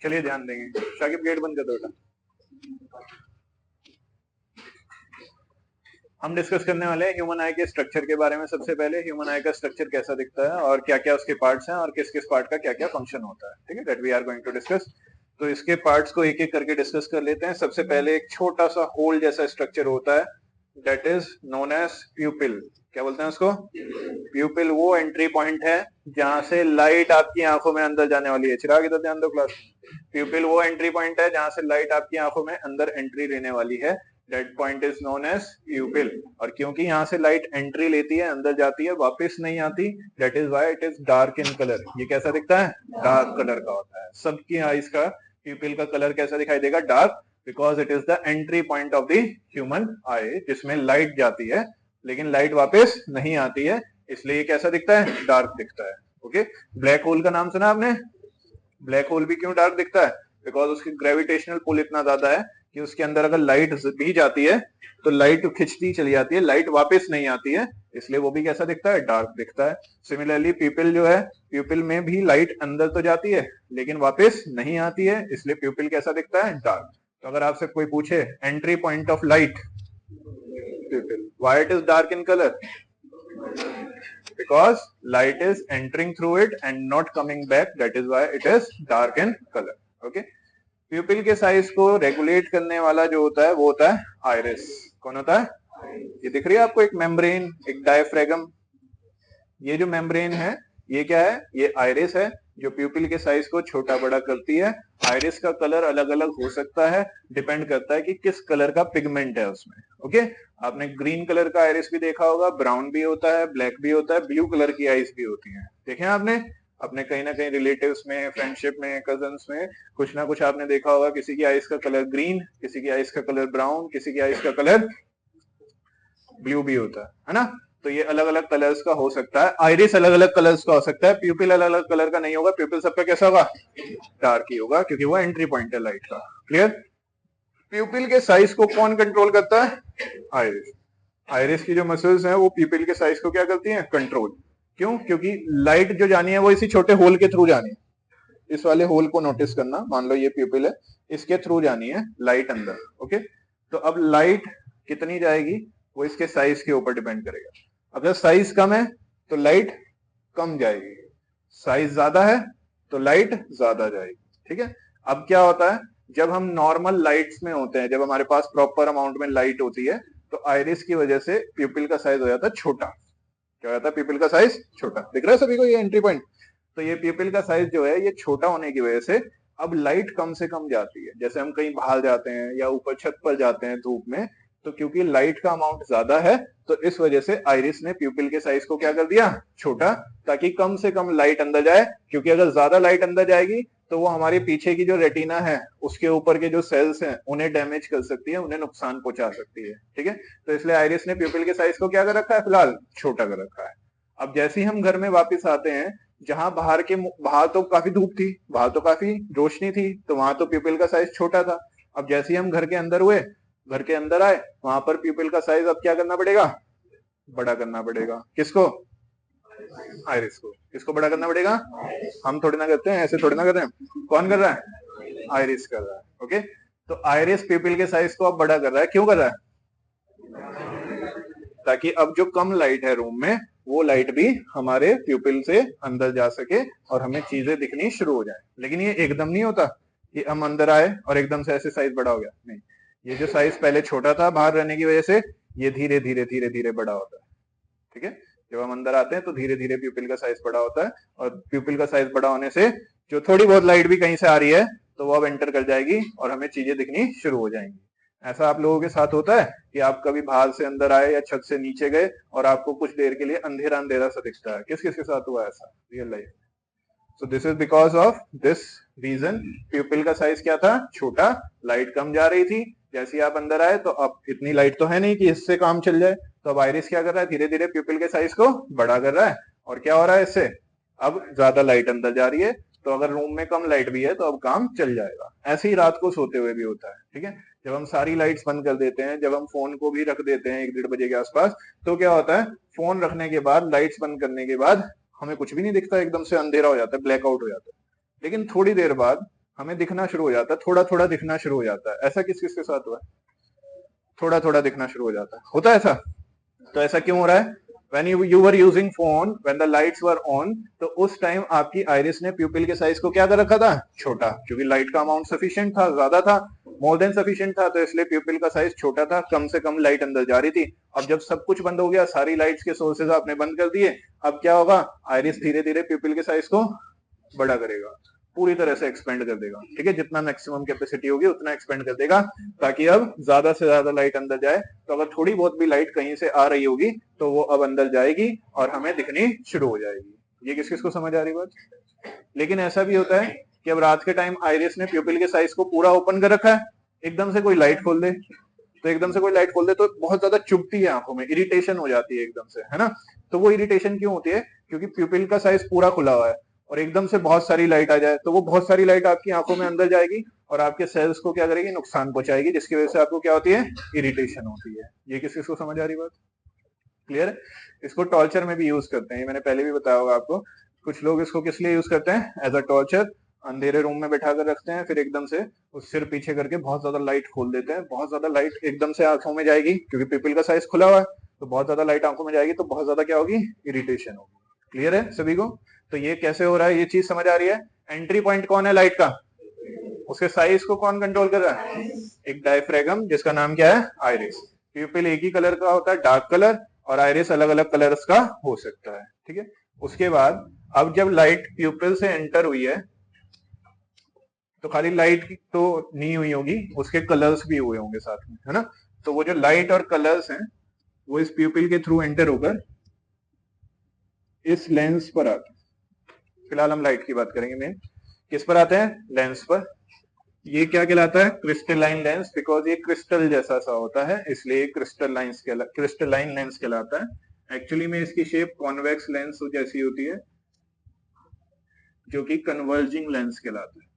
चलिए ध्यान देंगे। शाकिब गेट बंद कर दो बेटा। हम डिस्कस करने वाले हैं ह्यूमन आई के स्ट्रक्चर के बारे में। सबसे पहले ह्यूमन आई का स्ट्रक्चर कैसा दिखता है और क्या क्या उसके पार्ट्स हैं और किस किस पार्ट का क्या क्या फंक्शन होता है, ठीक है, that we are going to discuss. तो इसके पार्ट्स को एक एक करके डिस्कस कर लेते हैं। सबसे पहले एक छोटा सा होल जैसा स्ट्रक्चर होता है, that is known as pupil. क्या बोलते हैं उसको? प्यूपिल वो एंट्री पॉइंट है जहां से लाइट आपकी आंखों में अंदर जाने वाली है। चिराग इधर ध्यान दो क्लास। प्यूपिल वो एंट्री पॉइंट है जहां से लाइट आपकी आंखों में अंदर एंट्री लेने वाली है, that point is known as pupil. और क्योंकि यहाँ से लाइट एंट्री लेती है, अंदर जाती है, वापस नहीं आती, that is why it is dark in colour. ये कैसा दिखता है? डार्क कलर का होता है। सबकी आईज का प्यूपिल का कलर कैसा दिखाई देगा? Dark, because it is the entry point of the human आई, जिसमें लाइट जाती है लेकिन लाइट वापस नहीं आती है, इसलिए ये कैसा दिखता है? डार्क दिखता है। ओके, ब्लैक होल का नाम सुना आपने? ब्लैक होल भी क्यों डार्क दिखता है? बिकॉज उसकी ग्रेविटेशनल पुल इतना ज्यादा है कि उसके अंदर अगर लाइट भी जाती है तो लाइट खिंचती चली जाती है, लाइट वापस नहीं आती है, इसलिए वो भी कैसा दिखता है? डार्क दिखता है। सिमिलरली प्यूपिल जो है, प्यूपिल में भी लाइट अंदर तो जाती है लेकिन वापस नहीं आती है, इसलिए प्यूपिल कैसा दिखता है? डार्क। तो अगर आपसे कोई पूछे entry point of light, प्यूपिल, why it is dark in colour? Because light is entering through it and not coming back, that is why it is dark in color. Okay, प्यूपिल के साइज को regulate करने वाला जो होता है वो होता है आइरिस। कौन होता है? ये दिख रही है आपको, एक मेम्ब्रेन, एक डायफ्रेगम। ये जो मेम्ब्रेन है ये क्या है? ये आइरिस है जो प्यूपिल के साइज को छोटा बड़ा करती है। आइरिस का कलर अलग अलग हो सकता है, डिपेंड करता है कि किस कलर का पिगमेंट है उसमें। ओके, आपने ग्रीन कलर का आइरिस भी देखा होगा, ब्राउन भी होता है, ब्लैक भी होता है, ब्लू कलर की आइस भी होती है। देखे आपने अपने कहीं ना कहीं रिलेटिव्स में, फ्रेंडशिप में, कजन्स में कुछ ना कुछ आपने देखा होगा, किसी की आइस का कलर ग्रीन, किसी की आइस का कलर ब्राउन, किसी की आइस का कलर ब्लू भी होता है ना। तो ये अलग अलग कलर्स का हो सकता है, आइरिस अलग अलग कलर्स का हो सकता है, प्यूपिल अलग अलग कलर का नहीं होगा। प्यूपिल सब पे कैसा होगा? डार्क ही होगा, क्योंकि वो एंट्री पॉइंट है लाइट का। क्लियर? प्यूपिल के साइज को कौन कंट्रोल करता है? आइरिस। आइरिस की जो मसल्स हैं वो प्यूपिल के साइज को क्या करती हैं? कंट्रोल। क्यों? क्योंकि लाइट जो जानी है वो इसी छोटे होल के थ्रू जानी है। इस वाले होल को नोटिस करना, मान लो ये प्यूपिल है, इसके थ्रू जानी है लाइट अंदर। ओके, तो अब लाइट कितनी जाएगी वो इसके साइज के ऊपर डिपेंड करेगा। अगर साइज कम है तो लाइट कम जाएगी, साइज ज्यादा है तो लाइट ज्यादा जाएगी। ठीक है, अब क्या होता है, जब हम नॉर्मल लाइट्स में होते हैं, जब हमारे पास प्रॉपर अमाउंट में लाइट होती है, तो आइरिस की वजह से प्यूपिल का साइज हो जाता है छोटा। क्या हो जाता है? प्यूपिल का साइज छोटा। दिख रहा है सभी को ये एंट्री पॉइंट? तो ये प्यूपिल का साइज जो है ये छोटा होने की वजह से अब लाइट कम से कम जाती है। जैसे हम कहीं बाहर जाते हैं या ऊपर छत पर जाते हैं धूप में, तो क्योंकि लाइट का अमाउंट ज्यादा है तो इस वजह से आइरिस ने प्यूपिल के साइज को क्या कर दिया? छोटा, ताकि कम से कम लाइट अंदर जाए। क्योंकि अगर ज्यादा लाइट अंदर जाएगी तो वो हमारे पीछे की जो रेटिना है उसके ऊपर के जो सेल्स हैं उन्हें डैमेज कर सकती है, उन्हें नुकसान पहुंचा सकती है। ठीक है, तो इसलिए आइरिस ने प्यूपिल के साइज को क्या कर रखा है? फिलहाल छोटा कर रखा है। अब जैसे ही हम घर में वापस आते हैं, जहां बाहर तो काफी धूप थी, बाहर तो काफी रोशनी थी, तो वहां तो प्यूपिल का साइज छोटा था। अब जैसे ही हम घर के अंदर हुए, घर के अंदर आए, वहां पर प्यूपिल का साइज अब क्या करना पड़ेगा? बड़ा करना पड़ेगा। किसको? आइरिस को। किसको बड़ा करना पड़ेगा? हम थोड़ी ना करते हैं, ऐसे थोड़ी ना करते हैं। कौन कर रहा है? आइरिस कर रहा है। ओके, तो आइरिस प्यूपिल के साइज को अब बड़ा कर रहा है। क्यों कर रहा है? ताकि अब जो कम लाइट है रूम में, वो लाइट भी हमारे प्यूपिल से अंदर जा सके और हमें चीजें दिखनी शुरू हो जाए। लेकिन ये एकदम नहीं होता कि हम अंदर आए और एकदम से ऐसे साइज बड़ा हो गया, नहीं। ये जो साइज पहले छोटा था बाहर रहने की वजह से, ये धीरे धीरे धीरे धीरे बड़ा होता है। ठीक है, जब हम अंदर आते हैं तो धीरे धीरे प्यूपिल का साइज बड़ा होता है, और प्यूपिल का साइज बड़ा होने से जो थोड़ी बहुत लाइट भी कहीं से आ रही है तो वो अब एंटर कर जाएगी और हमें चीजें दिखनी शुरू हो जाएंगी। ऐसा आप लोगों के साथ होता है कि आप कभी बाहर से अंदर आए या छत से नीचे गए और आपको कुछ देर के लिए अंधेरा अंधेरा सा दिखता है? किस किस के साथ हुआ ऐसा real life? So this is because of this reason. Pupil का साइज क्या था? छोटा, लाइट कम जा रही थी। जैसे ही आप अंदर आए तो अब इतनी लाइट तो है नहीं कि इससे काम चल जाए, तो अब आइरिस क्या कर रहा है? धीरे धीरे प्यूपिल के साइज को बड़ा कर रहा है। और क्या हो रहा है इससे? अब ज्यादा लाइट अंदर जा रही है, तो अगर रूम में कम लाइट भी है तो अब काम चल जाएगा। ऐसे ही रात को सोते हुए भी होता है। ठीक है, जब हम सारी लाइट्स बंद कर देते हैं, जब हम फोन को भी रख देते हैं 1-1:30 बजे के आसपास, तो क्या होता है? फोन रखने के बाद, लाइट्स बंद करने के बाद हमें कुछ भी नहीं दिखता, एकदम से अंधेरा हो जाता है, ब्लैकआउट हो जाता है। लेकिन थोड़ी देर बाद हमें दिखना शुरू हो जाता है, थोड़ा थोड़ा दिखना शुरू हो जाता है। ऐसा किस किस के साथ हुआ है? थोड़ा थोड़ा दिखना शुरू हो जाता है, होता है ऐसा? तो ऐसा क्यों हो रहा है? When you were using phone, when the lights were on, तो उस टाइम आपकी आइरिस ने प्यूपिल के साइज को क्या कर रखा था? छोटा, क्योंकि लाइट का अमाउंट सफिशिएंट था, ज्यादा था, मोर देन सफिशिएंट था, तो इसलिए प्यूपिल का साइज छोटा था, कम से कम लाइट अंदर जा रही थी। अब जब सब कुछ बंद हो गया, सारी लाइट्स के सोर्सेज आपने बंद कर दिए, अब क्या होगा? आइरिस धीरे धीरे प्यूपिल के साइज को बड़ा करेगा, पूरी तरह से एक्सपेंड कर देगा, ठीक है? जितना मैक्सिमम कैपेसिटी होगी उतना एक्सपेंड कर देगा, ताकि अब ज्यादा से ज्यादा लाइट अंदर जाए। तो अगर थोड़ी बहुत भी लाइट कहीं से आ रही होगी तो वो अब अंदर जाएगी और हमें दिखनी शुरू हो जाएगी। ये किस किस को समझ आ रही बात? लेकिन ऐसा भी होता है कि अब रात के टाइम आइरिस ने प्यूपिल के साइज को पूरा ओपन कर रखा है, एकदम से कोई लाइट खोल दे, तो एकदम से कोई लाइट खोल दे तो बहुत ज्यादा चुभती है आंखों में, इरिटेशन हो जाती है एकदम से, है ना? तो वो इरिटेशन क्यों होती है? क्योंकि प्यूपिल का साइज पूरा खुला हुआ है और एकदम से बहुत सारी लाइट आ जाए, तो वो बहुत सारी लाइट आपकी आंखों में अंदर जाएगी और आपके सेल्स को क्या करेगी? नुकसान पहुंचाएगी, जिसकी वजह से आपको क्या होती है? इरिटेशन होती है। ये किस किस को समझ आ रही बात? क्लियर है? इसको टॉर्चर में भी यूज करते हैं, मैंने पहले भी बताया होगा आपको। कुछ लोग इसको किस लिए यूज करते हैं? As a torture. अंधेरे रूम में बैठा कर रखते हैं, फिर एकदम से उस सिर पीछे करके बहुत ज्यादा लाइट खोल देते हैं, बहुत ज्यादा लाइट एकदम से आंखों में जाएगी, क्योंकि पीपल का साइज खुला हुआ है, तो बहुत ज्यादा लाइट आंखों में जाएगी, तो बहुत ज्यादा क्या होगी? इरिटेशन होगी। क्लियर है सभी को? तो ये कैसे हो रहा है, ये चीज समझ आ रही है? एंट्री पॉइंट कौन है लाइट का? उसके साइज को कौन कंट्रोल कर रहा है? एक डायफ्रेगम, जिसका नाम क्या है? आइरिस। प्यूपिल एक ही कलर का होता है, डार्क कलर, और आइरिस अलग अलग कलर्स का हो सकता है, ठीक है? उसके बाद अब जब लाइट प्यूपिल से एंटर हुई है, तो खाली लाइट तो नहीं हुई होगी, उसके कलर्स भी हुए होंगे साथ में, है ना? तो वो जो लाइट और कलर्स हैं वो इस प्यूपिल के थ्रू एंटर होकर इस लेंस पर आते हैं। फिलहाल हम लाइट की बात करेंगे, मेन किस पर आते हैं? लेंस पर। ये क्या कहलाता है? क्रिस्टलाइन लेंस, बिकॉज ये क्रिस्टल जैसा सा होता है, इसलिए क्रिस्टलाइन लेंस कहलाता है। एक्चुअली में इसकी शेप कॉन्वेक्स लेंस जैसी होती है, जो कि कन्वर्जिंग लेंस कहलाता है।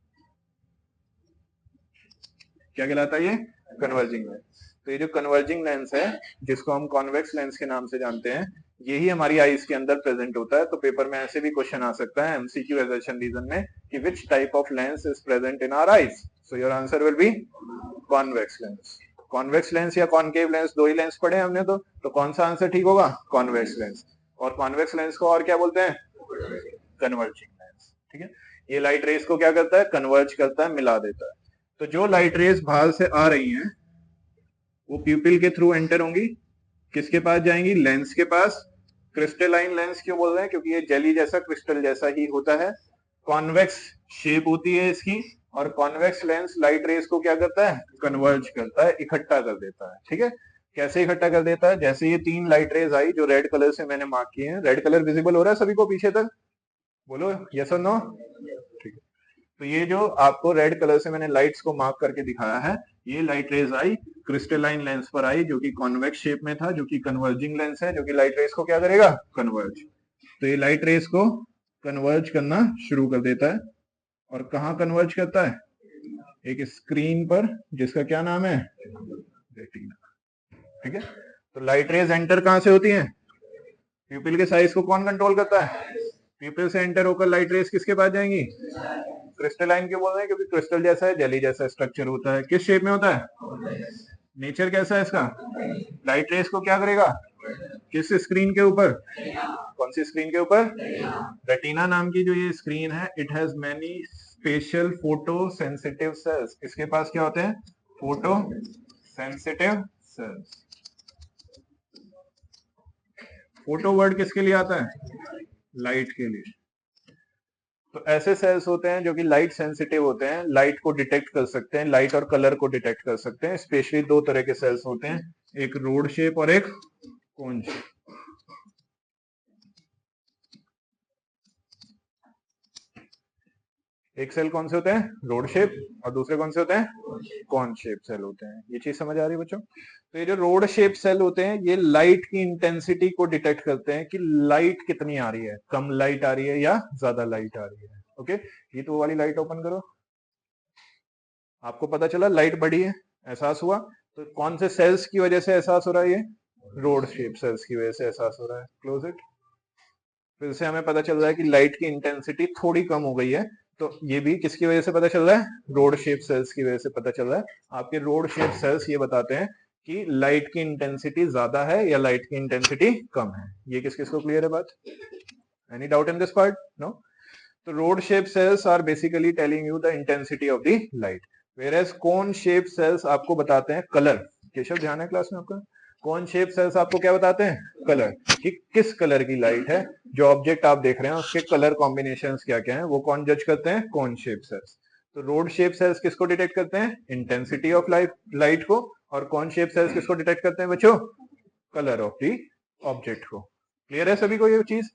क्या कहलाता है ये? Converging lens. तो ये जो कन्वर्जिंग लेंस है, जिसको हम कॉन्वेक्स लेंस के नाम से जानते हैं, यही हमारी आईज के अंदर प्रेजेंट होता है। तो पेपर में ऐसे भी क्वेश्चन आ सकता है एमसीक्यू एजर्शन रीजन में कि which type of lens is present in our eyes, so your answer will be convex lens. Convex lens या कॉनकेव लेंस, दो ही लेंस पढ़े हमने, तो कौन सा आंसर ठीक होगा? Convex lens. और कॉन्वेक्स लेंस को और क्या बोलते हैं? कन्वर्जिंग लेंस, ठीक है? ये लाइट रेस को क्या करता है? कन्वर्ज करता है, मिला देता है। तो जो लाइट रेस बाहर से आ रही हैं वो प्यूपिल के थ्रू एंटर होंगी, किसके पास जाएंगी? लेंस के पास। क्रिस्टलाइन लेंस क्यों बोल रहे हैं? क्योंकि ये जेली जैसा, क्रिस्टल जैसा ही होता है, कॉन्वेक्स शेप होती है इसकी, और कॉन्वेक्स लेंस लाइट रेस को क्या करता है? कन्वर्ज करता है, इकट्ठा कर देता है, ठीक है? कैसे इकट्ठा कर देता है? जैसे ये तीन लाइट रेज आई जो रेड कलर से मैंने मार्क किए हैं, रेड कलर विजिबल हो रहा है सभी को पीछे तक? बोलो यस और नो। ठीक है, तो ये जो आपको रेड कलर से मैंने लाइट्स को मार्क करके दिखाया है, ये लाइट रेज आई, क्रिस्टलाइन लेंस पर आई, जो कि कॉन्वेक्स शेप में था, जो कि कन्वर्जिंग लेंस है, जो कि लाइट रेज को क्या करेगा? कन्वर्ज। तो ये लाइट रेज को कन्वर्ज करना शुरू कर देता है, और कहाँ कन्वर्ज करता है? एक स्क्रीन पर, जिसका क्या नाम है? रेटिना, ठीक है? तो लाइट रेज एंटर कहां से होती हैं? प्यूपिल के साइज को कौन कंट्रोल करता है? प्यूपिल से एंटर होकर लाइट रेज किसके पास जाएंगी? क्रिस्टलाइन क्यों बोल रहे हैं? क्योंकि क्रिस्टल जैसा है, जेली जैसा स्ट्रक्चर होता है। किस शेप में होता है? नेचर कैसा है इसका? लाइट रेस को क्या करेगा? किस स्क्रीन के ऊपर? कौन सी स्क्रीन के ऊपर? रेटिना नाम की जो ये स्क्रीन है, it has many special photo sensitive sales. इसके पास क्या होते हैं? Photo sensitive sales. Photo word किसके लिए आता है? लाइट के लिए। तो ऐसे सेल्स होते हैं जो कि लाइट सेंसिटिव होते हैं, लाइट को डिटेक्ट कर सकते हैं, लाइट और कलर को डिटेक्ट कर सकते हैं। स्पेशली दो तरह के सेल्स होते हैं, एक रोड शेप और एक कोन शेप। एक सेल कौन से होते हैं? रोड शेप, और दूसरे कौन से होते हैं? कोन शेप सेल होते हैं। ये चीज समझ आ रही है बच्चों? तो ये जो रोड शेप सेल होते हैं, ये लाइट की इंटेंसिटी को डिटेक्ट करते हैं कि लाइट कितनी आ रही है, कम लाइट आ रही है या ज्यादा लाइट आ रही है। ओके, ये तो वाली लाइट ओपन करो, आपको पता चला लाइट बढ़ी है, एहसास हुआ। तो कौन से सेल्स की वजह से एहसास हो रहा है? ये रोड शेप सेल्स की वजह से एहसास हो रहा है। Close it. फिर से हमें पता चल रहा है कि लाइट की इंटेंसिटी थोड़ी कम हो गई है, तो ये भी किसकी वजह से पता चल रहा है? रोड शेप सेल्स की वजह से पता चल रहा है। आपके रोड शेप सेल्स ये बताते हैं कि लाइट की इंटेंसिटी ज्यादा है या लाइट की इंटेंसिटी कम है। ये किस किस को क्लियर है बात? Any doubt in this part? No? तो rod shape cells are basically telling you the intensity of the light, where cone shape cells आपको बताते हैं कलर। केशव ध्यान है क्लास में आपका? कौन शेप सेल्स आपको क्या बताते हैं? कलर, कि किस कलर की लाइट है, जो ऑब्जेक्ट आप देख रहे हैं उसके कलर कॉम्बिनेशंस क्या क्या हैं, वो कौन जज करते हैं? कौन शेप सेल्स। तो रोड शेप सेल्स किसको डिटेक्ट करते हैं? इंटेंसिटी ऑफ लाइट को। और कौन शेप सेल्स किसको डिटेक्ट करते हैं बच्चों? कलर ऑफ दी ऑब्जेक्ट को। क्लियर है सभी को ये चीज?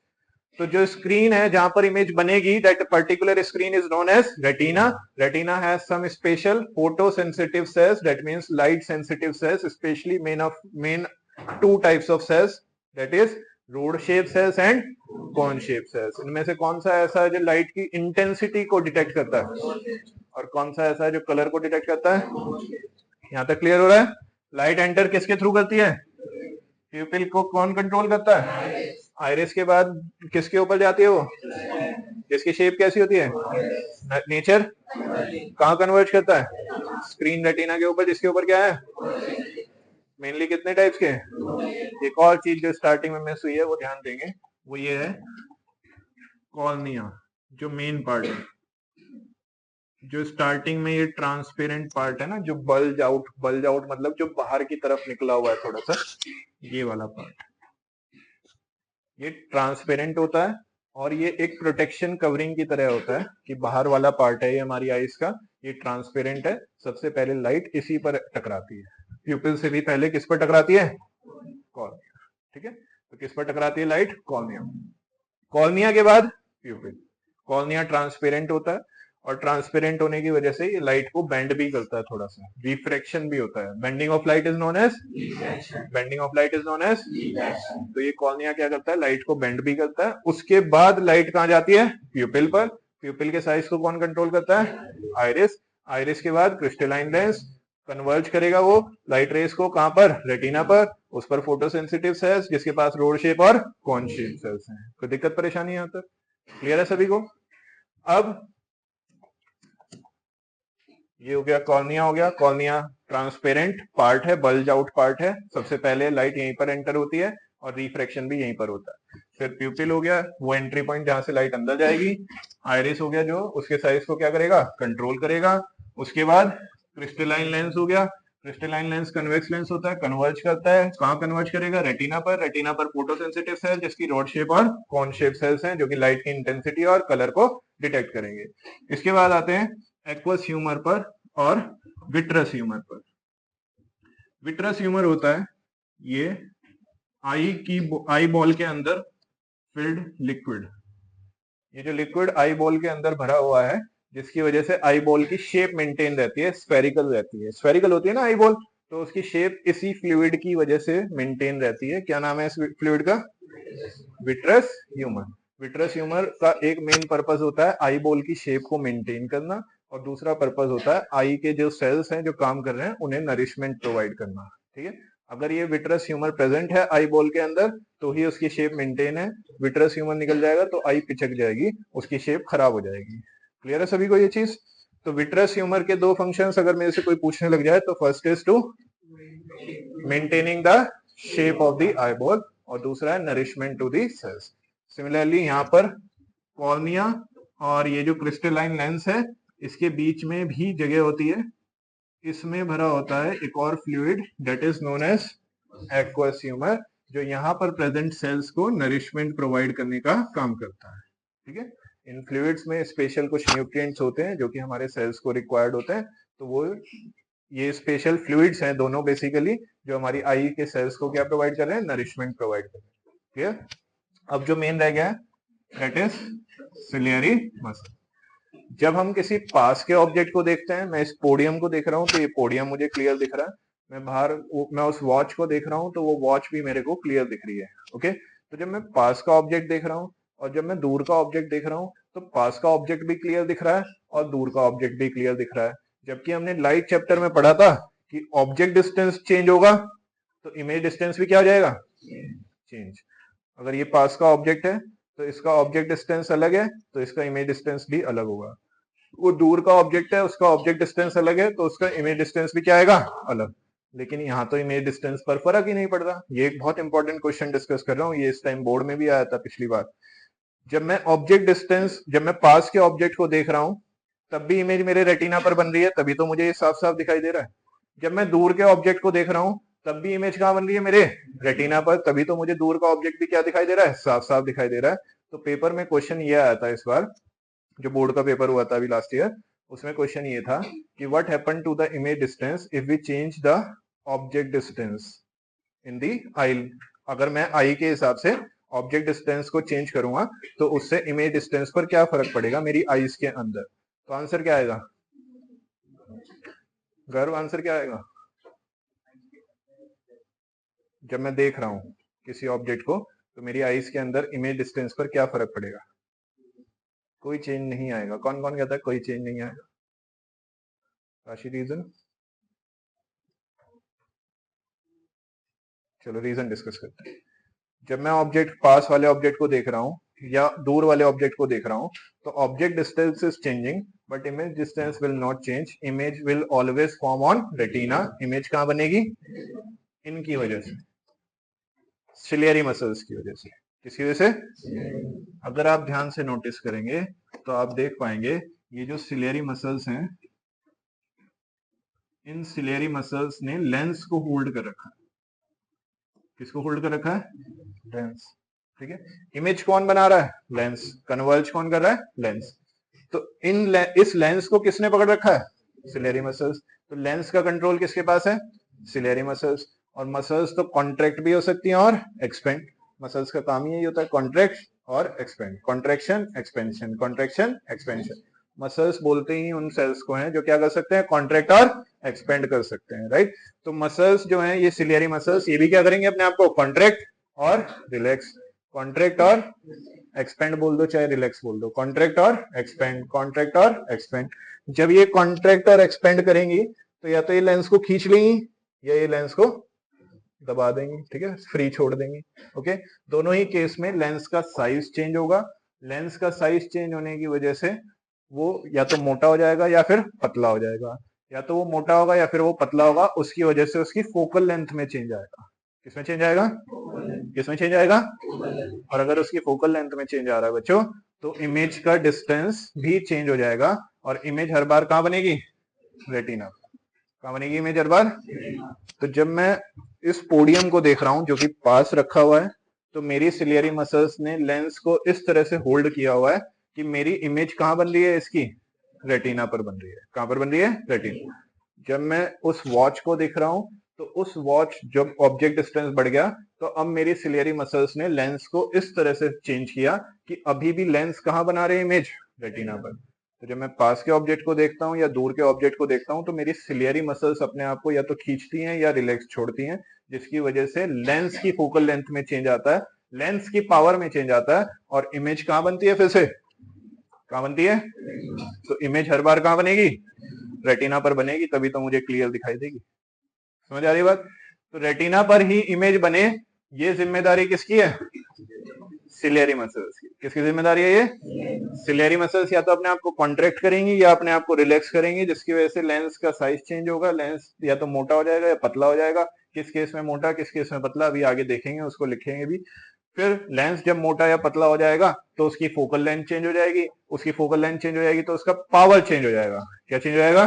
तो जो स्क्रीन है जहां पर इमेज बनेगी, that particular screen is known as retina. Retina has some special photo sensitive cells, that means light sensitive cells, specially main two types of cells, that is rod shape cells and cone shape cells. इनमें से कौन सा ऐसा है जो light की intensity को detect करता है, और कौन सा ऐसा है जो कलर को डिटेक्ट करता है? यहां तक क्लियर हो रहा है? लाइट एंटर किसके थ्रू करती है? प्यूपिल को कौन कंट्रोल करता है? आइरिस के बाद किसके ऊपर जाती है वो? जिसकी शेप कैसी होती है? नेचर कहाँ कन्वर्ज करता है? स्क्रीन रेटिना के ऊपर, जिसके ऊपर क्या है? मेनली कितने टाइप्स के? एक और चीज जो स्टार्टिंग में मिस हुई है वो ध्यान देंगे, वो ये है कॉर्निया, जो मेन पार्ट है, जो स्टार्टिंग में ये ट्रांसपेरेंट पार्ट है ना, जो बल्ज आउट मतलब जो बाहर की तरफ निकला हुआ है थोड़ा सा, ये वाला पार्ट, ये ट्रांसपेरेंट होता है और ये एक प्रोटेक्शन कवरिंग की तरह होता है कि बाहर वाला पार्ट है ये हमारी आईज का, ये ट्रांसपेरेंट है। सबसे पहले लाइट इसी पर टकराती है, प्यूपिल से भी पहले किस पर टकराती है? कॉर्निया. ठीक है, तो किस पर टकराती है लाइट? कॉर्निया. कॉर्निया के बाद प्यूपिल. कॉर्निया ट्रांसपेरेंट होता है और ट्रांसपेरेंट होने की वजह से ये लाइट को बेंड भी करता है, थोड़ा सा रिफ्रैक्शन भी होता है. Bending of light is known as तो ये कॉर्निया क्या करता है? लाइट को बेंड भी करता है. उसके बाद लाइट कहां जाती है? प्यूपिल पर. प्यूपिल के साइज को कौन कंट्रोल करता है? आइरिस. आइरिस के बाद क्रिस्टलाइन लेंस कन्वर्ज करेगा वो लाइट रेस को, कहां पर? रेटिना पर. उस पर फोटोसेंसिटिव सेल्स, जिसके पास रोड शेप और कॉन शेप सेल्स हैं. कोई दिक्कत परेशानी यहां तक क्लियर है सभी को? अब ये हो गया कॉर्निया, हो गया. कॉर्निया ट्रांसपेरेंट पार्ट है, बल्ज आउट पार्ट है. सबसे पहले लाइट यहीं पर एंटर होती है और रिफ्रैक्शन भी यहीं पर होता है. फिर प्यूपिल हो गया, वो एंट्री पॉइंट जहां से लाइट अंदर जाएगी. आइरिस हो गया, जो उसके साइज को क्या करेगा? कंट्रोल करेगा. उसके बाद क्रिस्टलाइन लेंस हो गया. क्रिस्टलाइन लेंस कन्वेक्स लेंस होता है, कन्वर्ज करता है. कहां कन्वर्ज करेगा? रेटिना पर. रेटिना पर फोटोसेंसिटिव सेल, जिसकी रॉड शेप और कॉन शेप सेल्स हैं, जो कि लाइट की इंटेंसिटी और कलर को डिटेक्ट करेंगे. इसके बाद आते हैं एक्वस ह्यूमर पर और विट्रस ह्यूमर पर. विट्रस ह्यूमर होता है ये आई बॉल के अंदर फिल्ड लिक्विड. ये जो लिक्विड आई बॉल के अंदर भरा हुआ है, जिसकी वजह से आई बॉल की शेप मेंटेन रहती है, स्फेरिकल रहती है. स्फेरिकल होती है ना आई बॉल, तो उसकी शेप इसी फ्लूइड की वजह से मेंटेन रहती है. क्या नाम है इस फ्लूइड का? Vitreous humour. विट्रस ह्यूमर का एक मेन पर्पस होता है आई बॉल की शेप को मेंटेन करना, और दूसरा पर्पस होता है आई के जो सेल्स हैं जो काम कर रहे हैं उन्हें नरिशमेंट प्रोवाइड करना. ठीक है, अगर ये विट्रस ह्यूमर प्रेजेंट है आई बॉल के अंदर तो ही उसकी शेप मेंटेन है. विट्रस ह्यूमर निकल जाएगा तो आई पिचक जाएगी, उसकी शेप खराब हो जाएगी. क्लियर है सभी को ये चीज? तो विट्रस ह्यूमर के दो फंक्शंस अगर मेरे से कोई पूछने लग जाए तो first is to maintaining the shape of the eye ball, और दूसरा है nourishment to the cells. Similarly यहाँ पर कॉर्निया और ये जो क्रिस्टलाइन लेंस है, इसके बीच में भी जगह होती है, इसमें भरा होता है एक और fluid, that is known as aqueous humour, जो यहाँ पर प्रेजेंट सेल्स को नरिशमेंट प्रोवाइड करने का काम करता है. ठीक है, इन फ्लूइड्स में स्पेशल कुछ न्यूट्रिएंट्स होते हैं जो कि हमारे सेल्स को रिक्वायर्ड होते हैं. तो वो ये स्पेशल फ्लूइड्स हैं दोनों बेसिकली, जो हमारी आई के सेल्स को क्या प्रोवाइड कर रहे हैं? नरिशमेंट प्रोवाइड कर रहे हैं. अब जो मेन रह गया है दैट इज सिलियरी मसल. जब हम किसी पास के ऑब्जेक्ट को देखते हैं, मैं इस पोडियम को देख रहा हूं तो ये पोडियम मुझे क्लियर दिख रहा है. मैं उस वॉच को देख रहा हूं तो वो वॉच भी मेरे को क्लियर दिख रही है. ओके, तो जब मैं पास का ऑब्जेक्ट देख रहा हूं और जब मैं दूर का ऑब्जेक्ट देख रहा हूं तो पास का ऑब्जेक्ट भी क्लियर दिख रहा है और दूर का ऑब्जेक्ट भी क्लियर दिख रहा है. जबकि हमने लाइट चैप्टर में पढ़ा था कि ऑब्जेक्ट डिस्टेंस चेंज होगा तो इमेज डिस्टेंस भी क्या हो जाएगा? चेंज. अगर ये पास का ऑब्जेक्ट है तो इसका ऑब्जेक्ट डिस्टेंस अलग है तो इसका इमेज डिस्टेंस भी अलग होगा. वो दूर का ऑब्जेक्ट है, उसका ऑब्जेक्ट डिस्टेंस अलग है, तो उसका इमेज डिस्टेंस भी क्या आएगा, अलग। लेकिन यहाँ तो इमेज डिस्टेंस पर फर्क ही नहीं पड़ रहा। ये एक बहुत इंपॉर्टेंट क्वेश्चन डिस्कस कर रहा हूँ, ये इस टाइम बोर्ड में भी आया था पिछली बार। जब मैं ऑब्जेक्ट डिस्टेंस, जब मैं पास के ऑब्जेक्ट को देख रहा हूं तब भी इमेज मेरे रेटिना पर बन रही है, तभी तो मुझे ये साफ साफ दिखाई दे रहा है। जब मैं दूर के ऑब्जेक्ट को देख रहा हूं तब भी इमेज कहां बन रही है, मेरे रेटिना पर, तभी तो मुझे दूर का ऑब्जेक्ट भी क्या दिखाई दे रहा है, साफ साफ दिखाई दे रहा है। तो पेपर में क्वेश्चन ये आया था इस बार, जो बोर्ड का पेपर हुआ था अभी लास्ट ईयर, उसमें क्वेश्चन ये था कि what happen to the image distance if we change the object distance in the eye. अगर मैं आई के हिसाब से ऑब्जेक्ट डिस्टेंस को चेंज करूंगा तो उससे इमेज डिस्टेंस पर क्या फर्क पड़ेगा मेरी आईज के अंदर। तो आंसर क्या आएगा, गर्व आंसर क्या आएगा? जब मैं देख रहा हूं किसी ऑब्जेक्ट को तो मेरी आईज के अंदर इमेज डिस्टेंस पर क्या फर्क पड़ेगा? कोई चेंज नहीं आएगा। कौन कौन कहता है कोई चेंज नहीं आएगा? राशि रीजन, चलो रीजन डिस्कस करते हैं। जब मैं ऑब्जेक्ट पास वाले ऑब्जेक्ट को देख रहा हूं या दूर वाले ऑब्जेक्ट को देख रहा हूं तो object distance is changing but image distance will not change. Image will always form on retina. Image कहां बनेगी? इनकी वजह से, सिलियरी मसल्स की वजह से। किसकी वजह से? अगर आप ध्यान से नोटिस करेंगे तो आप देख पाएंगे ये जो सिलियरी मसल्स हैं, इन सिलियरी मसल्स ने लेंस को होल्ड कर रखा है। किसको होल्ड कर रखा है? लेंस। ठीक है, इमेज कौन बना रहा है? लेंस। कन्वर्ज कौन कर रहा है? लेंस। तो इस लेंस को किसने पकड़ रखा है? Ciliary muscles. तो लेंस का कंट्रोल किसके पास है? Ciliary muscles. और मसल्स तो कॉन्ट्रैक्ट भी हो सकती हैं और एक्सपेंड। मसल्स का काम यही होता है, कॉन्ट्रैक्ट और expand, contraction expansion, contraction expansion. Muscles बोलते ही उन सेल्स को हैं जो क्या कर सकते हैं? कॉन्ट्रैक्ट और एक्सपेंड कर सकते हैं, राइट। तो मसल्स जो हैं ये सिलियरी मसल्स, ये भी क्या करेंगे अपने आप को? कॉन्ट्रैक्ट और रिलैक्स। कॉन्ट्रैक्ट और एक्सपेंड बोल दो चाहे रिलैक्स बोल दो, कॉन्ट्रैक्ट और एक्सपेंड, कॉन्ट्रैक्ट और एक्सपेंड। जब ये कॉन्ट्रैक्ट और एक्सपेंड करेंगी तो या तो ये लेंस को खींच लेंगी या ये लेंस को दबा देंगी, ठीक है, फ्री छोड़ देंगी। ओके, दोनों ही केस में लेंस का साइज चेंज होगा। लेंस का साइज चेंज होने की वजह से वो या तो मोटा हो जाएगा या फिर पतला हो जाएगा, या तो वो मोटा होगा या फिर वो पतला होगा। उसकी वजह से उसकी फोकल लेंथ में चेंज आएगा। किसमें चेंज आएगा? किसमें चेंज आएगा? और अगर उसकी फोकल लेंथ में चेंज आ रहा है बच्चों तो इमेज का डिस्टेंस भी चेंज हो जाएगा। और इमेज हर बार कहां बनेगी? रेटिना। कहां बनेगी इमेज हर बार? तो जब मैं इस पोडियम को देख रहा हूं जो कि पास रखा हुआ है तो मेरी सिलियरी मसल्स ने लेंस को इस तरह से होल्ड किया हुआ है कि मेरी इमेज कहां बन रही है? इसकी रेटिना पर बन रही है। कहां पर बन रही है? रेटिना। जब मैं उस वॉच को देख रहा हूं तो उस वॉच, जब ऑब्जेक्ट डिस्टेंस बढ़ गया तो अब मेरी सिलियरी मसल्स ने लेंस को इस तरह से चेंज किया कि अभी भी लेंस कहां बना रहे हैं? इमेज रेटिना पर। तो जब मैं पास के ऑब्जेक्ट को देखता हूं या दूर के ऑब्जेक्ट को देखता हूं तो मेरी सिलियरी मसल्स अपने आप को या तो खींचती हैं या रिलैक्स छोड़ती हैं, जिसकी वजह से लेंस की फोकल लेंथ में चेंज आता है, लेंस की पावर में चेंज आता है और इमेज कहां बनती है? फिर से कहां बनती है? तो इमेज हर बार कहां बनेगी? रेटिना पर बनेगी, तभी तो मुझे क्लियर दिखाई देगी। समझ आ रही बात? तो रेटिना पर ही इमेज बने, ये जिम्मेदारी किसकी है? सिलियरी मसल्स की। किसकी जिम्मेदारी है ये? सिलियरी मसल्स या तो अपने आप को कॉन्ट्रैक्ट करेंगी या अपने आप को रिलैक्स करेंगी, जिसकी वजह से लेंस का साइज चेंज होगा। लेंस या तो मोटा हो जाएगा या पतला हो जाएगा। किस केस में मोटा, किस केस में पतला, अभी आगे देखेंगे, उसको लिखेंगे भी। फिर लेंस जब मोटा या पतला हो जाएगा तो उसकी फोकल लेंथ चेंज हो जाएगी। उसकी फोकल लेंथ चेंज हो जाएगी तो उसका पावर चेंज हो जाएगा। क्या चेंज हो जाएगा?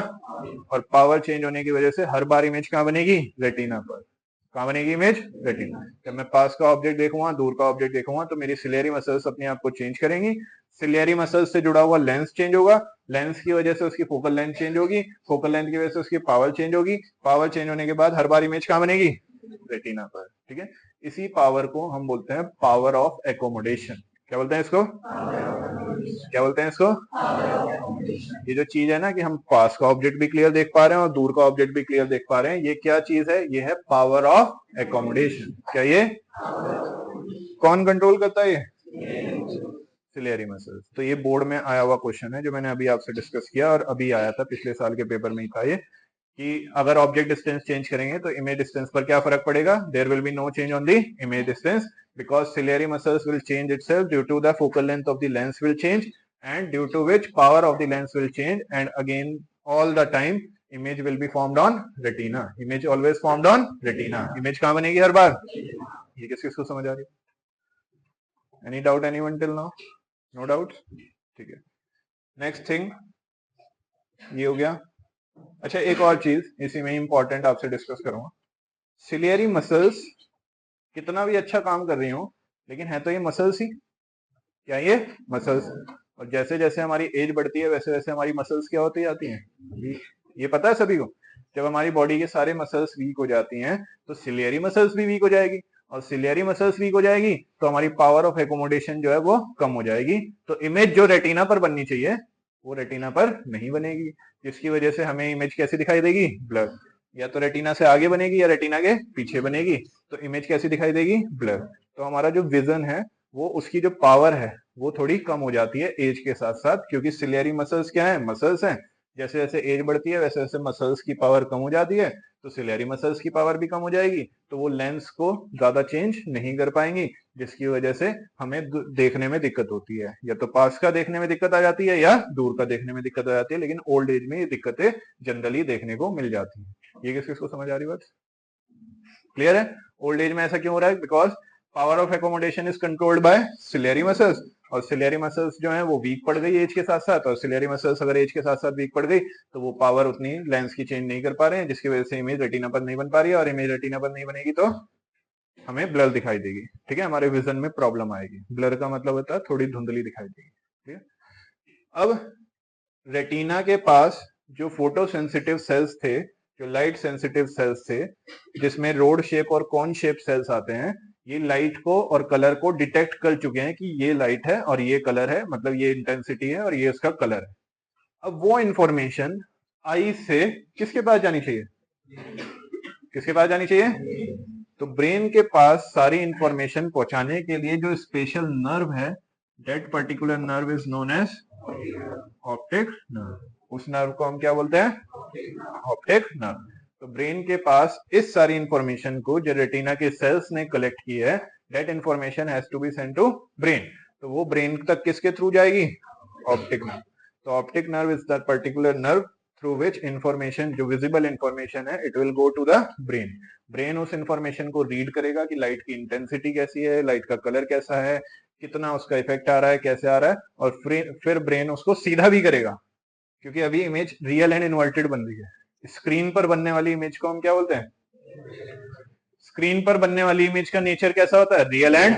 और पावर चेंज होने की वजह से हर बार इमेज कहां बनेगी? रेटिना पर। कहां बनेगी इमेज? रेटिना। जब मैं पास का ऑब्जेक्ट देखूंगा, दूर का ऑब्जेक्ट देखूंगा तो मेरी सिलियरी मसल्स अपने आप को चेंज करेंगी। सिलियरी मसल्स से जुड़ा हुआ लेंस चेंज होगा, लेंस की वजह से उसकी फोकल लेंथ चेंज होगी, फोकल लेंथ की वजह से उसकी पावर चेंज होगी, पावर चेंज होने के बाद हर बार इमेज कहां बनेगी? रेटिना पर। ठीक है, इसी पावर को हम बोलते हैं पावर ऑफ एकोमोडेशन। क्या बोलते हैं इसको? क्या बोलते हैं इसको? ये जो चीज है ना कि हम पास का ऑब्जेक्ट भी क्लियर देख पा रहे हैं और दूर का ऑब्जेक्ट भी क्लियर देख पा रहे हैं, ये क्या चीज है? ये है पावर ऑफ एकोमोडेशन। क्या ये कौन कंट्रोल करता है? ये सिलियरी मसल्स। तो ये बोर्ड में आया हुआ क्वेश्चन है जो मैंने अभी आपसे डिस्कस किया और अभी आया था, पिछले साल के पेपर में ही था ये, कि अगर ऑब्जेक्ट डिस्टेंस चेंज करेंगे तो इमेज डिस्टेंस पर क्या फर्क पड़ेगा? There will be no change on the image distance because ciliary muscles will change itself due to the focal length of the lens will change and due to which power of the lens will change and again all the time image will be formed on retina. Image always formed on retina. Image कहाँ बनेगी हर बार? ये किसको समझ आ रही है? Any doubt anyone till now? No doubts? ठीक है. Next thing ये हो गया. अच्छा एक और चीज इसी में इंपॉर्टेंट आपसे डिस्कस करूंगा. सिलियरी मसल्स कितना भी अच्छा काम कर रही हो लेकिन है तो ये मसल्स ही. क्या ये मसल्स? और जैसे जैसे हमारी एज बढ़ती है वैसे वैसे हमारी मसल्स क्या होती जाती हैं? ये पता है सभी को. जब हमारी बॉडी के सारे मसल्स वीक हो जाती हैं तो सिलियरी मसल्स भी वीक हो जाएगी और सिलियरी मसल्स वीक हो जाएगी तो हमारी पावर ऑफ एकोमोडेशन जो है वो कम हो जाएगी. तो इमेज जो रेटिना पर बननी चाहिए वो रेटिना पर नहीं बनेगी, जिसकी वजह से हमें इमेज कैसी दिखाई देगी? ब्लर. या तो रेटिना से आगे बनेगी या रेटिना के पीछे बनेगी. तो इमेज कैसी दिखाई देगी? ब्लर. तो हमारा जो विजन है वो उसकी जो पावर है वो थोड़ी कम हो जाती है एज के साथ साथ, क्योंकि सिलियरी मसल्स क्या है? मसल्स हैं. जैसे जैसे एज बढ़ती है वैसे वैसे मसल्स की पावर कम हो जाती है तो सिलियरी मसल्स की पावर भी कम हो जाएगी तो वो लेंस को ज्यादा चेंज नहीं कर पाएंगी, जिसकी वजह से हमें देखने में दिक्कत होती है. या तो पास का देखने में दिक्कत आ जाती है या दूर का देखने में दिक्कत आ जाती है, लेकिन ओल्ड एज में ये दिक्कतें जनरली देखने को मिल जाती है. ये किसको समझ आ रही बात? क्लियर है? ओल्ड एज में ऐसा क्यों हो रहा है? Because power of accommodation is controlled by ciliary muscles और सिलियरी मसल्स जो है वो वीक पड़ गई एज के साथ साथ, और सिलियरी मसल्स अगर एज के साथ साथ वीक पड़ गई तो वो पावर उतनी लेंस की चेंज नहीं कर पा रहे हैं, जिसकी वजह से इमेज रेटिना पर नहीं बन पा रही है और इमेज रेटिना पर नहीं बनेगी तो हमें ब्लर दिखाई देगी. ठीक है, हमारे विजन में प्रॉब्लम आएगी. ब्लर का मतलब होता है थोड़ी धुंधली दिखाई देगी. ठीक है. अब रेटिना के पास जो फोटो सेंसिटिव सेल्स थे, जो लाइट सेंसिटिव सेल्स थे, जिसमें रोड शेप और कॉन शेप सेल्स आते हैं, ये लाइट को और कलर को डिटेक्ट कर चुके हैं कि ये लाइट है और ये कलर है, मतलब ये इंटेंसिटी है और ये उसका कलर है. अब वो इंफॉर्मेशन आई से किसके पास जानी चाहिए? किसके पास जानी चाहिए? तो ब्रेन के पास सारी इंफॉर्मेशन पहुंचाने के लिए जो स्पेशल नर्व है, that particular nerve is known as optic nerve. उस नर्व को हम क्या बोलते हैं? Optic nerve. तो ब्रेन के पास इस सारी इंफॉर्मेशन को जो रेटिना के सेल्स ने कलेक्ट की है, that information has to be sent to brain. तो वो ब्रेन तक किसके थ्रू जाएगी? Optic nerve. तो optic nerve is that particular nerve through which information, जो विजिबल इंफॉर्मेशन है, it will go to the brain. Brain उस इंफॉर्मेशन को रीड करेगा कि लाइट की इंटेंसिटी कैसी है, लाइट का कलर कैसा है, कितना उसका इफेक्ट आ रहा है, कैसे आ रहा है, और फिर ब्रेन उसको सीधा भी करेगा, क्योंकि अभी इमेज रियल एंड इन्वर्टेड बन रही है. स्क्रीन पर बनने वाली इमेज को हम क्या बोलते हैं? स्क्रीन पर बनने वाली इमेज का नेचर कैसा होता है? रियल एंड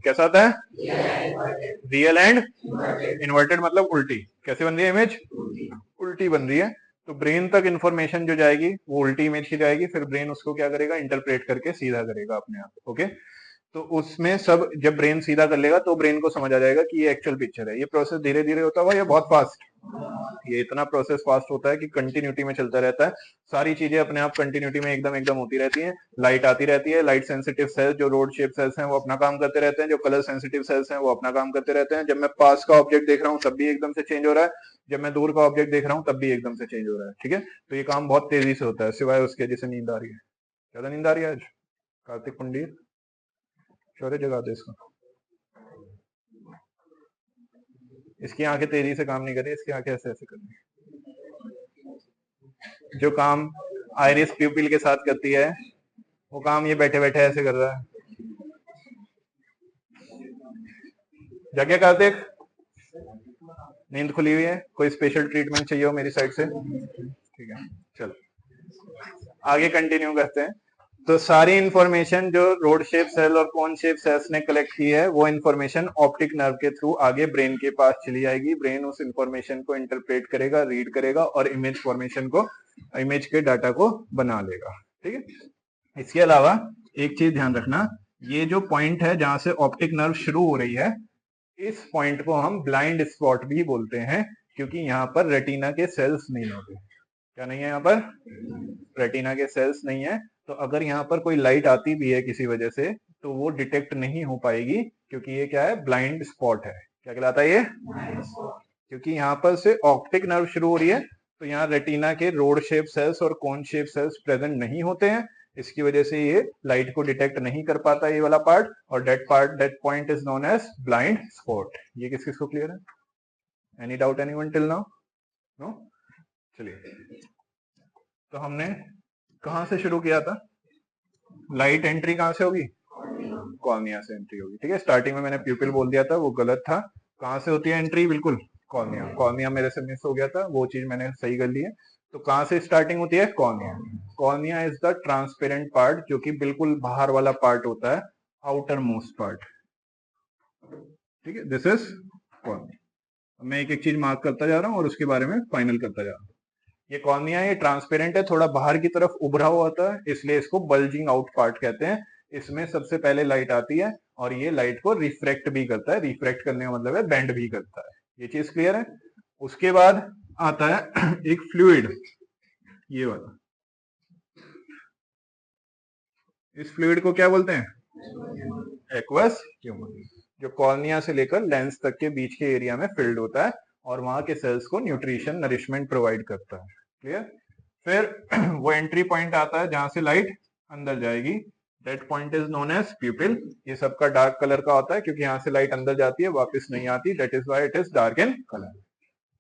कैसा होता है? Real and inverted. मतलब उल्टी. कैसे बन रही है इमेज? उल्टी बन रही है. तो ब्रेन तक इंफॉर्मेशन जो जाएगी वो उल्टी इमेज की जाएगी, फिर ब्रेन उसको क्या करेगा? इंटरप्रेट करके सीधा करेगा अपने आप. ओके. तो उसमें सब जब ब्रेन सीधा कर लेगा तो ब्रेन को समझ आ जाएगा कि ये एक्चुअल पिक्चर है. ये प्रोसेस धीरे धीरे होता हुआ ये बहुत फास्ट, ये इतना प्रोसेस फास्ट होता है कि कंटिन्यूटी में चलता रहता है. सारी चीजें अपने आप कंटिन्यूटी में एकदम एकदम होती रहती हैं. लाइट आती रहती है, लाइट सेंसिटिव सेल्स जो रोड शेप सेल्स हैं वो अपना काम करते रहते हैं, जो कलर सेंसिटिव सेल्स हैं वो अपना काम करते रहते हैं. जब मैं पास का ऑब्जेक्ट देख रहा हूँ तब भी एकदम से चेंज हो रहा है, जब मैं दूर का ऑब्जेक्ट देख रहा हूँ तब भी एकदम से चेंज हो रहा है. ठीक है. तो ये काम बहुत तेजी से होता है, सिवाय उसके जिसे नींद आ रही है. ज्यादा नींद आ रही है आज? कार्तिक पंडित शौर्य जगा दे इसको. इसकी आंखें तेजी से काम नहीं कर रही, इसकी आंखें ऐसे ऐसे कर रही है. जो काम आइरिस प्यूपिल के साथ करती है वो काम ये बैठे बैठे ऐसे कर रहा है. जगह कार्तिक, नींद खुली हुई है? कोई स्पेशल ट्रीटमेंट चाहिए हो मेरी साइड से? ठीक है, चलो आगे कंटिन्यू करते हैं. तो सारी इंफॉर्मेशन जो रोड शेप सेल और कॉन शेप सेल्स ने कलेक्ट की है वो इंफॉर्मेशन ऑप्टिक नर्व के थ्रू आगे ब्रेन के पास चली जाएगी. ब्रेन उस इंफॉर्मेशन को इंटरप्रेट करेगा, रीड करेगा और इमेज फॉर्मेशन को, इमेज के डाटा को बना लेगा. ठीक है. इसके अलावा एक चीज ध्यान रखना, ये जो पॉइंट है जहां से ऑप्टिक नर्व शुरू हो रही है, इस पॉइंट को हम ब्लाइंड स्पॉट भी बोलते हैं, क्योंकि यहाँ पर रेटिना के सेल्स नहीं होते. क्या नहीं है? यहाँ पर रेटिना के सेल्स नहीं है. तो अगर यहाँ पर कोई लाइट आती भी है किसी वजह से तो वो डिटेक्ट नहीं हो पाएगी, क्योंकि ये क्या है? ब्लाइंड स्पॉट है. क्या कहलाता है ये? क्योंकि यहाँ पर से ऑप्टिक नर्व शुरू हो रही है तो यहाँ रेटिना के रोड शेप सेल्स और कोन शेप सेल्स प्रेजेंट नहीं होते हैं. इसकी वजह से ये लाइट को डिटेक्ट नहीं कर पाता ये वाला पार्ट, और that point is known as blind spot. ये किस किसको क्लियर है? Any doubt anyone till now? No? चलिए, तो हमने कहां से शुरू किया था? लाइट एंट्री कहां से होगी? कॉर्निया से एंट्री होगी। ठीक है, स्टार्टिंग में मैंने प्यूपिल बोल दिया था, वो गलत था। कहां से होती है एंट्री? बिल्कुल कॉर्निया। कॉर्निया मेरे से मिस हो गया था, वो चीज मैंने सही कर ली है। तो कहां से स्टार्टिंग होती है? Cornea. Cornea is the transparent part, जो कि बिल्कुल बाहर वाला पार्ट होता है, आउटर मोस्ट पार्ट। ठीक है, दिस इज कॉर्निया। मैं एक एक चीज मार्क करता जा रहा हूँ और उसके बारे में फाइनल करता जा रहा हूँ। ये कॉर्निया ये ट्रांसपेरेंट है, थोड़ा बाहर की तरफ उभरा हुआ होता है, इसलिए इसको बल्जिंग आउट पार्ट कहते हैं। इसमें सबसे पहले लाइट आती है और ये लाइट को रिफ्रेक्ट भी करता है। रिफ्रेक्ट करने का मतलब है बेंड भी करता है। ये चीज क्लियर है? उसके बाद आता है एक फ्लूइड, ये वाला। इस फ्लूइड को क्या बोलते हैं? एक्वस ह्यूमर, जो कॉर्निया से लेकर लेंस तक के बीच के एरिया में फिल्ड होता है और वहां के सेल्स को न्यूट्रिशन नरिशमेंट प्रोवाइड करता है। क्लियर? फिर वो एंट्री पॉइंट आता है जहां से लाइट अंदर जाएगी, that point is known as pupil. ये सबका डार्क कलर का होता है क्योंकि यहाँ से लाइट अंदर जाती है, वापस नहीं आती, that is why it is dark in colour.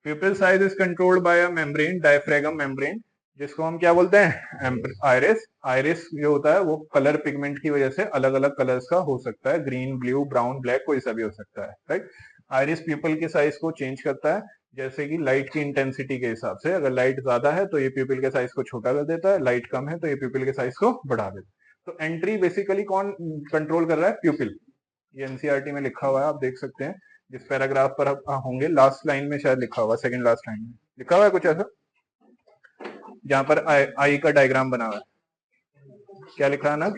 प्यूपिल size is controlled by a membrane, diaphragm membrane, जिसको हम क्या बोलते हैं? आयरिस। आयरिस जो होता है वो कलर पिगमेंट की वजह से अलग अलग कलर्स का हो सकता है, ग्रीन, ब्लू, ब्राउन, ब्लैक, कोई सा भी हो सकता है, राइट? आयरिस प्यूपिल के साइज को चेंज करता है जैसे कि लाइट की इंटेंसिटी के हिसाब से। अगर लाइट ज्यादा है तो ये प्यूपिल के साइज को छोटा कर देता है, लाइट कम है तो ये प्यूपिल के साइज को बढ़ा देता है। तो एंट्री बेसिकली कौन कंट्रोल कर रहा है? प्यूपिल। ये एनसीईआरटी में लिखा हुआ है, आप देख सकते हैं। जिस पैराग्राफ पर आप होंगे, लास्ट लाइन में शायद लिखा हुआ है, सेकंड लास्ट लाइन में लिखा हुआ है कुछ ऐसा, जहां पर आई का डायग्राम बना हुआ है। क्या लिखा है ना?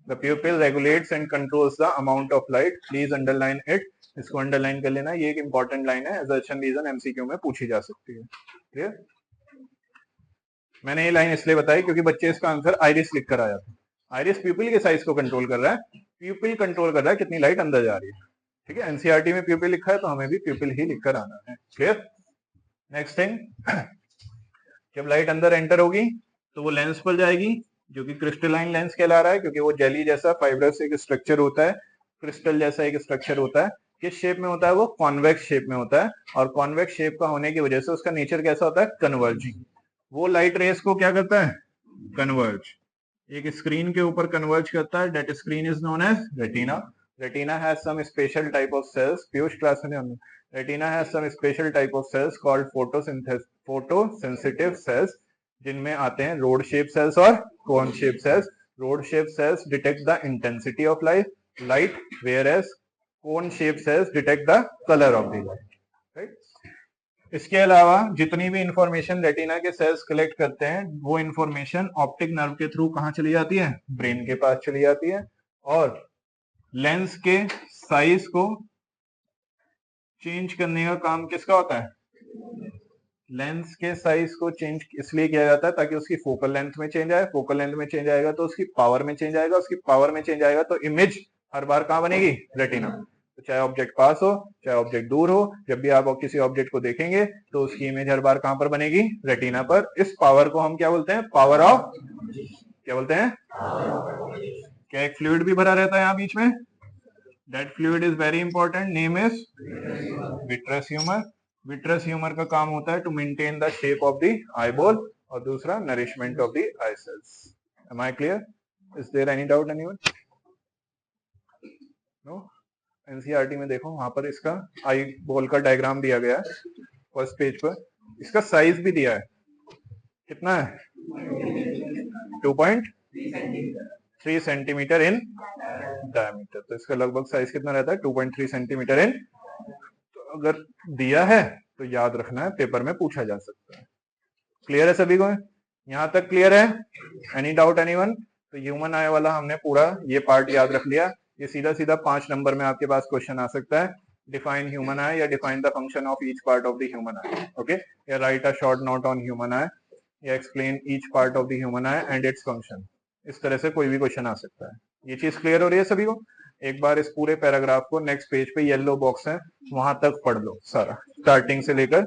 The pupil regulates and controls the amount of light. Please underline it. इसको अंडरलाइन कर लेना, ये एक इंपॉर्टेंट लाइन है, assertion reason एमसीक्यू में पूछी जा सकती है। क्लियर? मैंने ये लाइन इसलिए बताई क्योंकि बच्चे इसका आंसर आइरिस लिख कर आया था। आइरिस प्यूपिल के साइज को कंट्रोल कर रहा है, प्यूपिल कंट्रोल कर रहा है कितनी लाइट अंदर जा रही है। ठीक है, एनसीईआरटी में प्यूपिल लिखा है तो हमें भी प्यूपिल ही लिखकर आना है। क्लियर? नेक्स्ट थिंग, जब लाइट अंदर एंटर होगी तो वो लेंस पर जाएगी, जो कि क्रिस्टलाइन लेंस कहला रहा है, क्योंकि वो जेली जैसा फाइब्रस एक स्ट्रक्चर होता है, क्रिस्टल जैसा एक स्ट्रक्चर होता है। किस शेप में होता है? वो कॉन्वेक्स शेप में होता है, और कॉन्वेक्स शेप का होने की वजह से उसका नेचर कैसा होता है? कन्वर्जिंग। वो लाइट रेस को क्या करता है? कन्वर्ज। एक स्क्रीन के ऊपर कन्वर्ज करता है, that screen is known as retina. Retina has some special type of cells, previous class में हमने, retina has some special type of cells called photosensitive cells, जिनमें आते हैं रोड शेप सेल्स और cone shape cells. Rod shape cells detect the intensity of light, whereas cone shape cells detect the colour of the light, right? इसके अलावा जितनी भी information retina के cells collect करते हैं, वो इंफॉर्मेशन ऑप्टिक नर्व के थ्रू कहां चली जाती है? ब्रेन के पास चली जाती है। और लेंस के साइज को चेंज करने का काम किसका होता है? लेंस के साइज को चेंज इसलिए किया जाता है ताकि उसकी फोकल लेंथ में चेंज आए, फोकल लेंथ में चेंज आएगा तो उसकी पावर में चेंज आएगा, उसकी पावर में चेंज आएगा तो इमेज हर बार कहां बनेगी? रेटिना। तो चाहे ऑब्जेक्ट पास हो चाहे ऑब्जेक्ट दूर हो, जब भी आप किसी ऑब्जेक्ट को देखेंगे तो उसकी इमेज हर बार कहां पर बनेगी? रेटिना पर। इस पावर को हम क्या बोलते हैं? पावर ऑफ, क्या बोलते हैं? क्या एक फ्लूइड भी भरा रहता है यहाँ बीच में? That fluid is very important, name is vitreous humour. Vitreous humour का काम होता है to maintain the shape of the eyeball, और दूसरा nourishment of the eye cells. Am I clear? Is there any doubt anyone? No? NCERT में देखो, वहां पर इसका आई बॉल का डायग्राम दिया गया है फर्स्ट पेज पर, इसका साइज भी दिया है। कितना है? 2.3 सेंटीमीटर इन डायमीटर। तो इसका लगभग साइज कितना रहता है? 2.3 सेंटीमीटर इन। तो अगर दिया है तो याद रखना है, पेपर में पूछा जा सकता है। क्लियर है सभी को? यहां तक क्लियर है? Any doubt anyone? तो ह्यूमन आई वाला हमने पूरा ये पार्ट याद रख लिया। ये सीधा सीधा 5 नंबर में आपके पास क्वेश्चन आ सकता है। डिफाइन ह्यूमन आई, या define the function of each part of the human eye, okay, या write a short note on human eye, या explain each part of the human eye and its function. इस तरह से कोई भी question आ सकता है। ये चीज क्लियर हो रही है सभी को? एक बार इस पूरे पैराग्राफ को नेक्स्ट पेज पे येलो बॉक्स है वहां तक पढ़ लो सारा, स्टार्टिंग से लेकर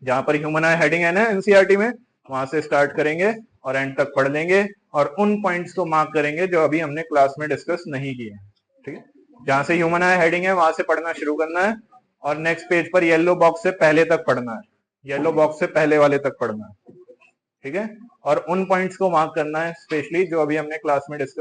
जहां पर ह्यूमन आई हेडिंग है ना एनसीईआरटी में, वहां से स्टार्ट करेंगे और एंड तक पढ़ लेंगे, और उन पॉइंट्स को मार्क करेंगे जो अभी हमने क्लास में डिस्कस नहीं किए। ठीक है, जहां से ह्यूमन आई हेडिंग है वहां से पढ़ना शुरू करना है, और नेक्स्ट पेज पर येलो बॉक्स से पहले तक पढ़ना है, येलो बॉक्स से पहले वाले तक पढ़ना है, ठीक है। और उन पॉइंट्स को मार्क करना है स्पेशली जो अभी हमने क्लास में डिस्कस